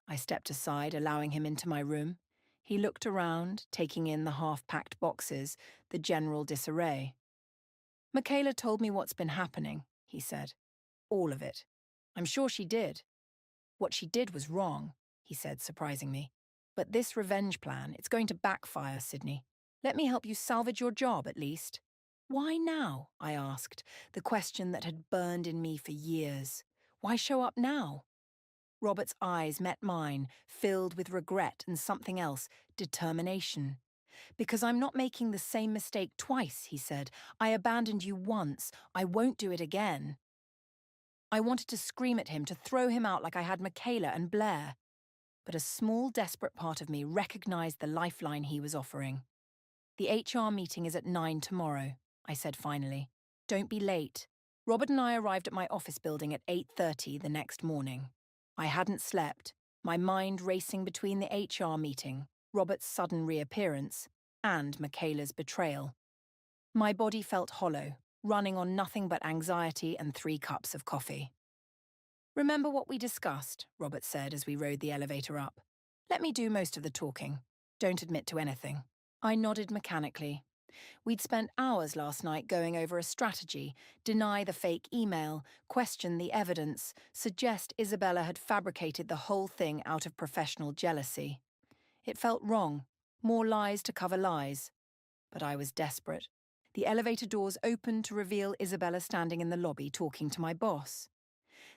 [SPEAKER 1] I stepped aside, allowing him into my room. He looked around, taking in the half-packed boxes, the general disarray. Michaela told me what's been happening, he said. All of it. I'm sure she did. What she did was wrong, he said, surprising me. But this revenge plan, it's going to backfire, Sydney. Let me help you salvage your job, at least. Why now? I asked, the question that had burned in me for years. Why show up now? Robert's eyes met mine, filled with regret and something else, determination. Because I'm not making the same mistake twice, he said. I abandoned you once. I won't do it again. I wanted to scream at him, to throw him out like I had Michaela and Blair. but a small, desperate part of me recognized the lifeline he was offering. "The HR meeting is at 9 tomorrow," I said finally. "Don't be late." Robert and I arrived at my office building at 8:30 the next morning. I hadn't slept, my mind racing between the HR meeting, Robert's sudden reappearance, and Michaela's betrayal. My body felt hollow, running on nothing but anxiety and 3 cups of coffee. "Remember what we discussed," Robert said as we rode the elevator up. "Let me do most of the talking. Don't admit to anything." I nodded mechanically. We'd spent hours last night going over a strategy, deny the fake email, question the evidence, suggest Isabella had fabricated the whole thing out of professional jealousy. It felt wrong, more lies to cover lies. But I was desperate. The elevator doors opened to reveal Isabella standing in the lobby talking to my boss.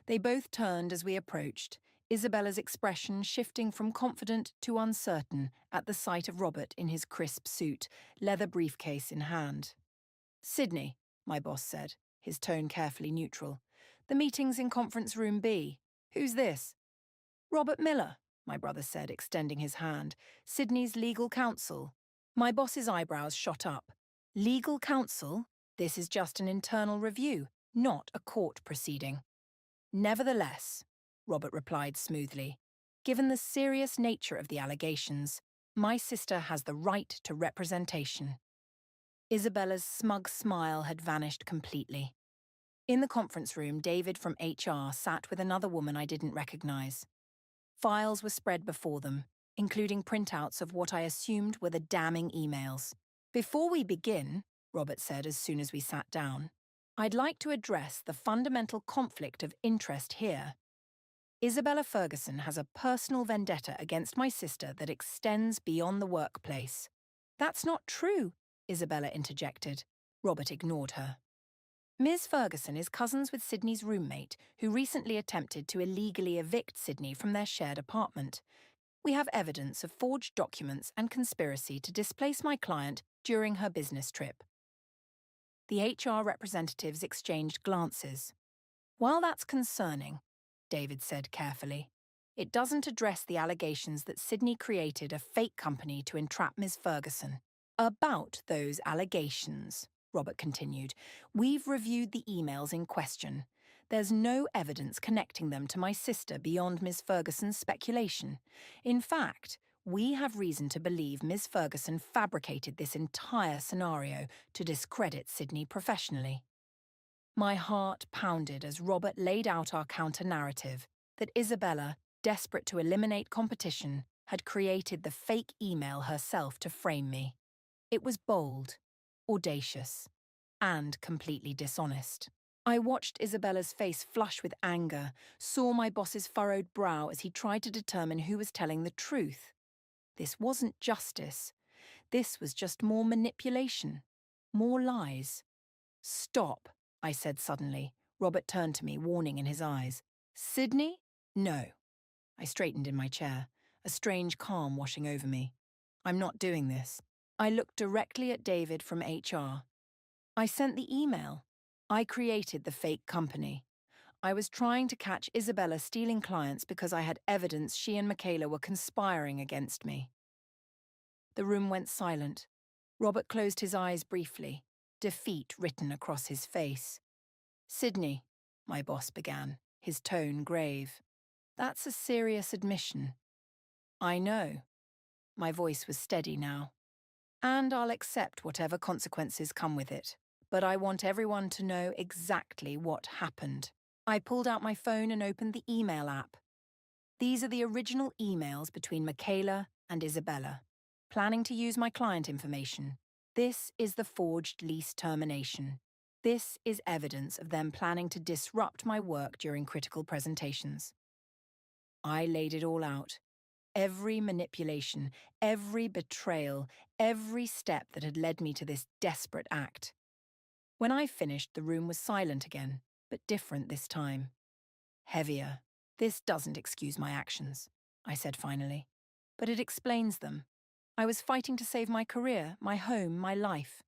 [SPEAKER 1] They both turned as we approached, Isabella's expression shifting from confident to uncertain at the sight of Robert in his crisp suit, leather briefcase in hand. "Sydney," my boss said, his tone carefully neutral. "The meeting's in conference room B. Who's this?" "Robert Miller," my brother said, extending his hand. "Sydney's legal counsel." My boss's eyebrows shot up. "Legal counsel? This is just an internal review, not a court proceeding." "Nevertheless," Robert replied smoothly, "given the serious nature of the allegations, my sister has the right to representation." Isabella's smug smile had vanished completely. In the conference room, David from HR sat with another woman I didn't recognize. Files were spread before them, including printouts of what I assumed were the damning emails. "Before we begin," Robert said as soon as we sat down, "I'd like to address the fundamental conflict of interest here. Isabella Ferguson has a personal vendetta against my sister that extends beyond the workplace." "That's not true," Isabella interjected. Robert ignored her. "Ms. Ferguson is cousins with Sydney's roommate, who recently attempted to illegally evict Sydney from their shared apartment. We have evidence of forged documents and conspiracy to displace my client during her business trip." The HR representatives exchanged glances. "While that's concerning," David said carefully, "it doesn't address the allegations that Sydney created a fake company to entrap Ms. Ferguson." "About those allegations," Robert continued, "we've reviewed the emails in question. There's no evidence connecting them to my sister beyond Ms. Ferguson's speculation. In fact, we have reason to believe Ms. Ferguson fabricated this entire scenario to discredit Sydney professionally." My heart pounded as Robert laid out our counter-narrative that Isabella, desperate to eliminate competition, had created the fake email herself to frame me. It was bold, audacious, and completely dishonest. I watched Isabella's face flush with anger, saw my boss's furrowed brow as he tried to determine who was telling the truth. This wasn't justice. This was just more manipulation, more lies. "Stop," I said suddenly. Robert turned to me, warning in his eyes. "Sydney? No." I straightened in my chair, a strange calm washing over me. "I'm not doing this." I looked directly at David from HR. "I sent the email. I created the fake company. I was trying to catch Isabella stealing clients because I had evidence she and Michaela were conspiring against me." The room went silent. Robert closed his eyes briefly, defeat written across his face. "Sydney," my boss began, his tone grave, "that's a serious admission." "I know." My voice was steady now. "And I'll accept whatever consequences come with it. But I want everyone to know exactly what happened." I pulled out my phone and opened the email app. These are the original emails between Michaela and Isabella, planning to use my client information. This is the forged lease termination. This is evidence of them planning to disrupt my work during critical presentations. I laid it all out. Every manipulation, every betrayal, every step that had led me to this desperate act. When I finished, the room was silent again, but different this time. Heavier. "This doesn't excuse my actions," I said finally, "but it explains them. I was fighting to save my career, my home, my life."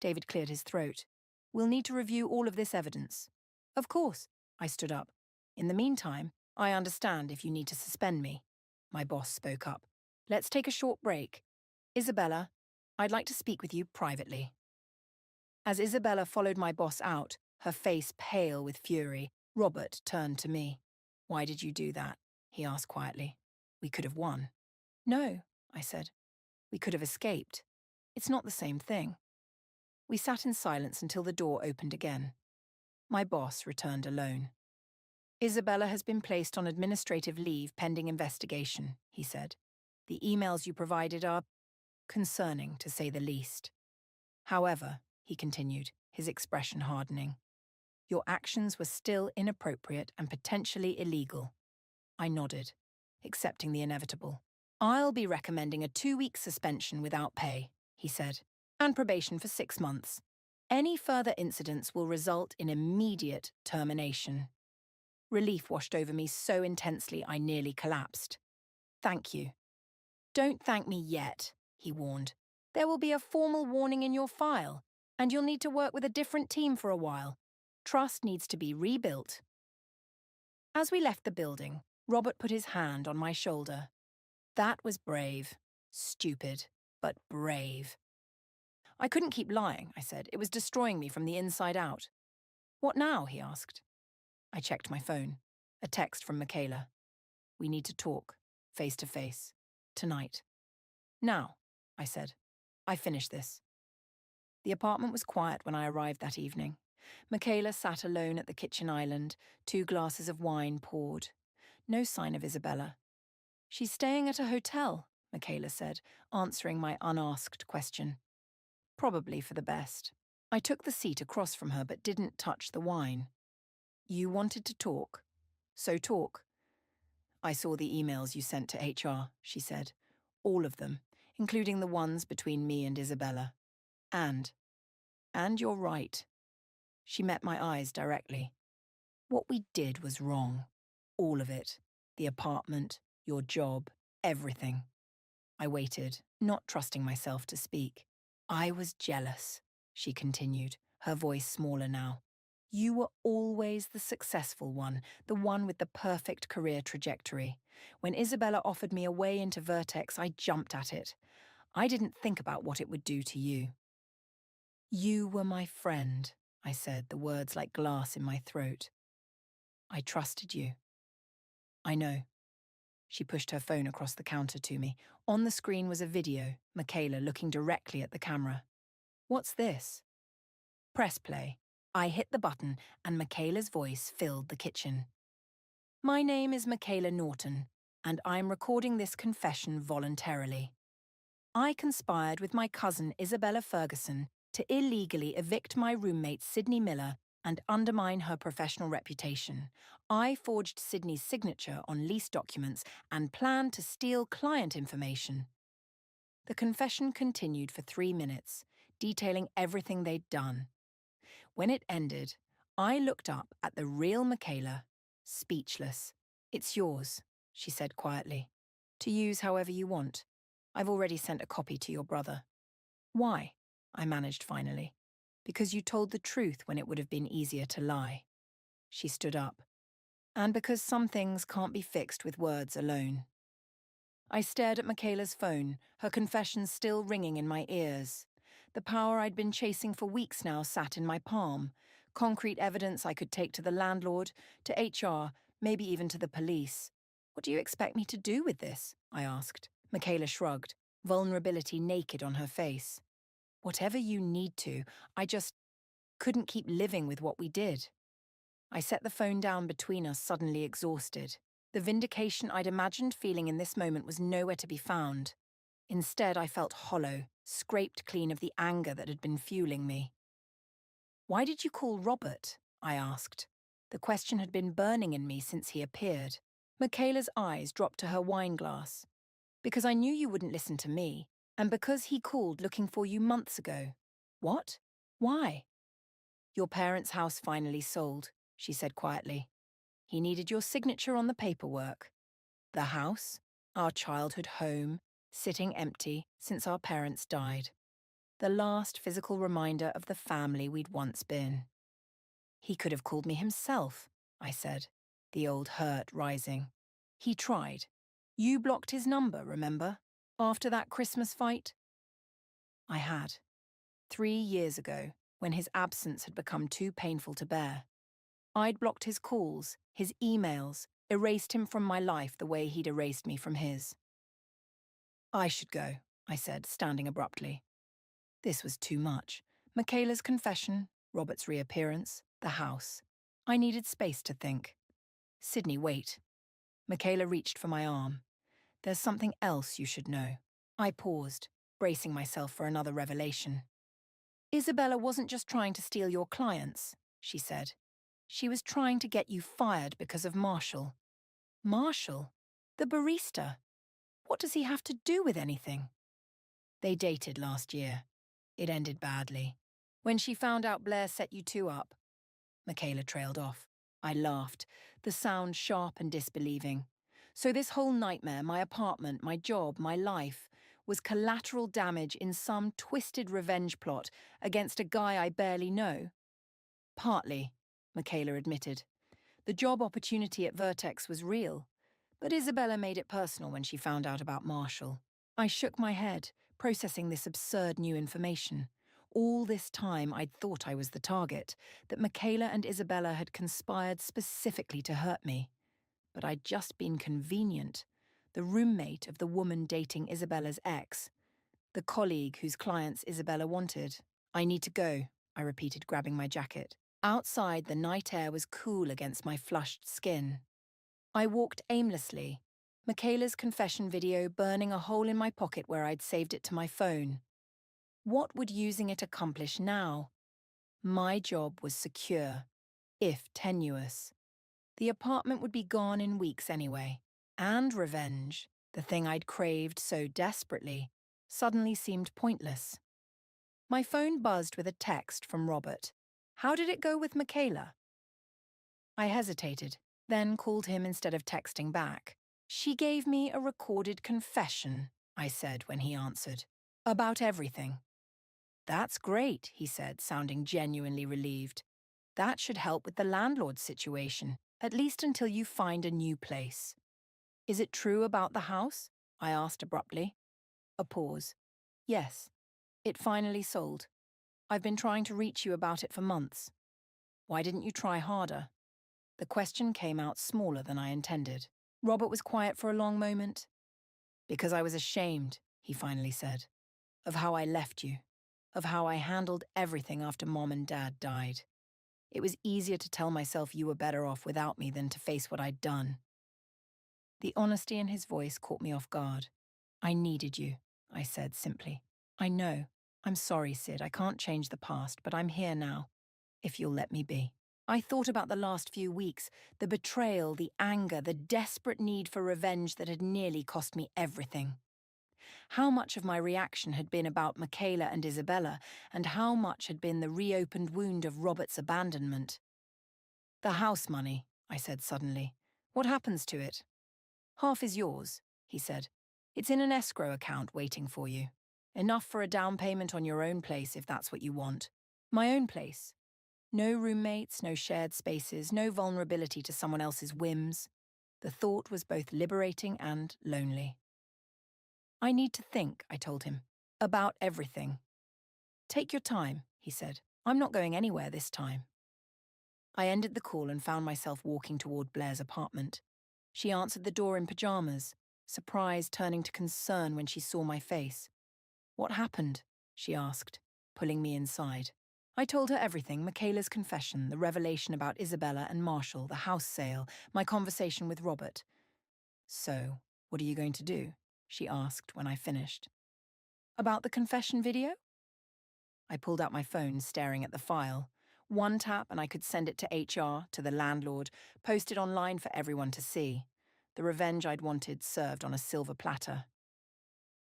[SPEAKER 1] David cleared his throat. "We'll need to review all of this evidence." "Of course," I stood up. "In the meantime, I understand if you need to suspend me." my boss spoke up. Let's take a short break. Isabella, I'd like to speak with you privately. As Isabella followed my boss out, her face pale with fury, Robert turned to me. Why did you do that? He asked quietly. We could have won. No, I said. We could have escaped. It's not the same thing. We sat in silence until the door opened again. My boss returned alone. Isabella has been placed on administrative leave pending investigation, he said. The emails you provided are concerning, to say the least. However, he continued, his expression hardening, your actions were still inappropriate and potentially illegal. I nodded, accepting the inevitable. I'll be recommending a 2-week suspension without pay, he said, and probation for 6 months. Any further incidents will result in immediate termination. Relief washed over me so intensely I nearly collapsed. Thank you. Don't thank me yet, he warned. There will be a formal warning in your file, and you'll need to work with a different team for a while. Trust needs to be rebuilt. As we left the building, Robert put his hand on my shoulder. That was brave. Stupid, but brave. I couldn't keep lying, I said. It was destroying me from the inside out. What now? He asked. I checked my phone. A text from Michaela. We need to talk, face to face. Tonight. Now, I said. I finished this. The apartment was quiet when I arrived that evening. Michaela sat alone at the kitchen island, 2 glasses of wine poured. No sign of Isabella. She's staying at a hotel, Michaela said, answering my unasked question. Probably for the best. I took the seat across from her but didn't touch the wine. You wanted to talk? So talk. I saw the emails you sent to HR, she said. All of them, including the ones between me and Isabella. And you're right. She met my eyes directly. What we did was wrong. All of it. The apartment, your job, everything. I waited, not trusting myself to speak. I was jealous, she continued, her voice smaller now. You were always the successful one, the one with the perfect career trajectory. When Isabella offered me a way into Vertex, I jumped at it. I didn't think about what it would do to you. You were my friend, I said, the words like glass in my throat. I trusted you. I know. She pushed her phone across the counter to me. On the screen was a video, Michaela looking directly at the camera. What's this? Press play. I hit the button and Michaela's voice filled the kitchen. My name is Michaela Norton, and I'm recording this confession voluntarily. I conspired with my cousin Isabella Ferguson to illegally evict my roommate Sydney Miller and undermine her professional reputation. I forged Sydney's signature on lease documents and planned to steal client information. The confession continued for 3 minutes, detailing everything they'd done. When it ended, I looked up at the real Michaela, speechless. It's yours, she said quietly, to use however you want. I've already sent a copy to your brother. Why? I managed finally. Because you told the truth when it would have been easier to lie. She stood up. And because some things can't be fixed with words alone. I stared at Michaela's phone, her confession still ringing in my ears. The power I'd been chasing for weeks now sat in my palm. Concrete evidence I could take to the landlord, to HR, maybe even to the police. What do you expect me to do with this? I asked. Michaela shrugged, vulnerability naked on her face. Whatever you need to, I just couldn't keep living with what we did. I set the phone down between us, suddenly exhausted. The vindication I'd imagined feeling in this moment was nowhere to be found. Instead, I felt hollow, scraped clean of the anger that had been fueling me. Why did you call Robert? I asked. The question had been burning in me since he appeared. Michaela's eyes dropped to her wine glass. Because I knew you wouldn't listen to me, and because he called looking for you months ago. What? Why? Your parents' house finally sold, she said quietly. He needed your signature on the paperwork. The house, our childhood home, sitting empty since our parents died. The last physical reminder of the family we'd once been. He could have called me himself, I said, the old hurt rising. He tried. You blocked his number, remember? After that Christmas fight? I had. 3 years ago, when his absence had become too painful to bear. I'd blocked his calls, his emails, erased him from my life the way he'd erased me from his. I should go, I said, standing abruptly. This was too much. Michaela's confession, Robert's reappearance, the house. I needed space to think. Sydney, wait. Michaela reached for my arm. There's something else you should know. I paused, bracing myself for another revelation. Isabella wasn't just trying to steal your clients, she said. She was trying to get you fired because of Marshall. Marshall? The barista? What does he have to do with anything? They dated last year. It ended badly. When she found out Blair set you two up. Michaela trailed off. I laughed, the sound sharp and disbelieving. So this whole nightmare, my apartment, my job, my life, was collateral damage in some twisted revenge plot against a guy I barely know? Partly, Michaela admitted. The job opportunity at Vertex was real, but Isabella made it personal when she found out about Marshall. I shook my head, processing this absurd new information. All this time I'd thought I was the target, that Michaela and Isabella had conspired specifically to hurt me. But I'd just been convenient, the roommate of the woman dating Isabella's ex, the colleague whose clients Isabella wanted. I need to go, I repeated, grabbing my jacket. Outside, the night air was cool against my flushed skin. I walked aimlessly, Michaela's confession video burning a hole in my pocket where I'd saved it to my phone. What would using it accomplish now? My job was secure, if tenuous. The apartment would be gone in weeks anyway. And revenge, the thing I'd craved so desperately, suddenly seemed pointless. My phone buzzed with a text from Robert. How did it go with Michaela? I hesitated, then called him instead of texting back. She gave me a recorded confession, I said when he answered. About everything. That's great, he said, sounding genuinely relieved. That should help with the landlord situation, at least until you find a new place. Is it true about the house? I asked abruptly. A pause. Yes. It finally sold. I've been trying to reach you about it for months. Why didn't you try harder? The question came out smaller than I intended. Robert was quiet for a long moment. Because I was ashamed, he finally said, of how I left you, of how I handled everything after Mom and Dad died. It was easier to tell myself you were better off without me than to face what I'd done. The honesty in his voice caught me off guard. I needed you, I said simply. I know. I'm sorry, Sid. I can't change the past, but I'm here now, if you'll let me be. I thought about the last few weeks, the betrayal, the anger, the desperate need for revenge that had nearly cost me everything. How much of my reaction had been about Michaela and Isabella, and how much had been the reopened wound of Robert's abandonment. The house money, I said suddenly. What happens to it? Half is yours, he said. It's in an escrow account waiting for you. Enough for a down payment on your own place if that's what you want. My own place. No roommates, no shared spaces, no vulnerability to someone else's whims. The thought was both liberating and lonely. I need to think, I told him, about everything. Take your time, he said. I'm not going anywhere this time. I ended the call and found myself walking toward Blair's apartment. She answered the door in pajamas, surprise turning to concern when she saw my face. What happened? She asked, pulling me inside. I told her everything, Michaela's confession, the revelation about Isabella and Marshall, the house sale, my conversation with Robert. So, what are you going to do? She asked when I finished. About the confession video? I pulled out my phone, staring at the file. One tap and I could send it to HR, to the landlord, post it online for everyone to see. The revenge I'd wanted served on a silver platter.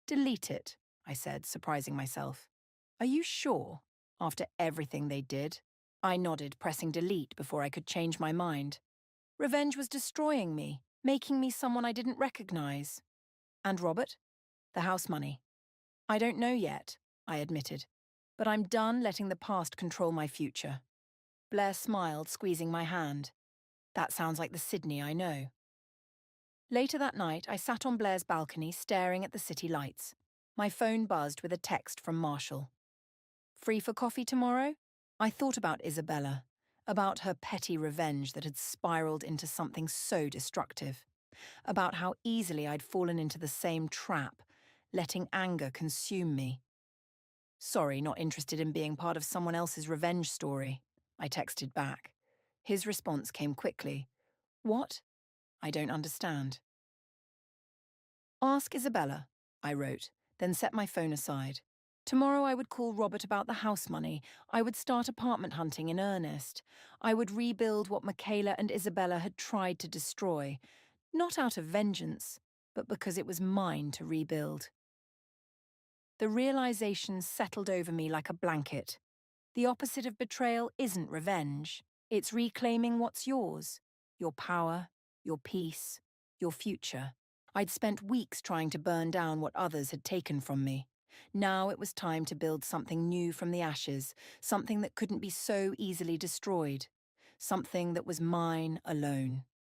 [SPEAKER 1] Delete it, I said, surprising myself. Are you sure? After everything they did? I nodded, pressing delete before I could change my mind. Revenge was destroying me, making me someone I didn't recognize. And Robert? The house money. I don't know yet, I admitted, but I'm done letting the past control my future. Blair smiled, squeezing my hand. That sounds like the Sydney I know. Later that night, I sat on Blair's balcony staring at the city lights. My phone buzzed with a text from Marshall. Free for coffee tomorrow? I thought about Isabella, about her petty revenge that had spiraled into something so destructive, about how easily I'd fallen into the same trap, letting anger consume me. Sorry, not interested in being part of someone else's revenge story, I texted back. His response came quickly. What? I don't understand. Ask Isabella, I wrote, then set my phone aside. Tomorrow I would call Robert about the house money. I would start apartment hunting in earnest. I would rebuild what Michaela and Isabella had tried to destroy, not out of vengeance, but because it was mine to rebuild. The realization settled over me like a blanket. The opposite of betrayal isn't revenge. It's reclaiming what's yours. Your power, your peace, your future. I'd spent weeks trying to burn down what others had taken from me. Now it was time to build something new from the ashes, something that couldn't be so easily destroyed, something that was mine alone.